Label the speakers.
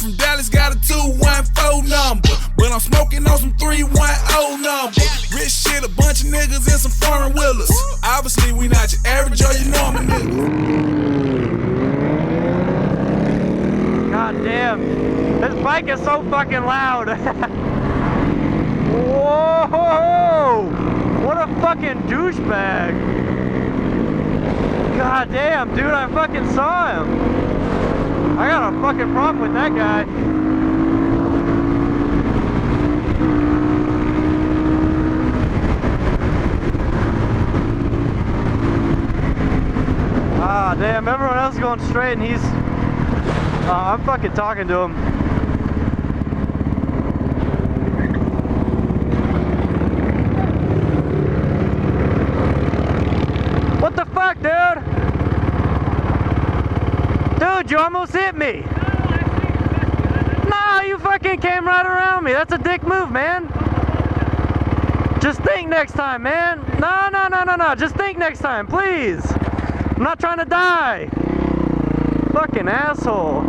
Speaker 1: from Dallas, got a 214 number, but I'm smoking on some 310 number. Rich shit, a bunch of niggas and some foreign wheelers. Obviously, we not your average or your normal nigga.
Speaker 2: God damn, this bike is so fucking loud. Whoa! What a fucking douchebag. God damn, dude, I fucking saw him. I got a fucking problem with that guy. Ah, damn, everyone else is going straight and he's... I'm fucking talking to him. What the fuck, dude? Dude, you almost hit me. No, you fucking came right around me. That's a dick move, man. Just think next time, man. No. Just think next time, please. I'm not trying to die. Fucking asshole.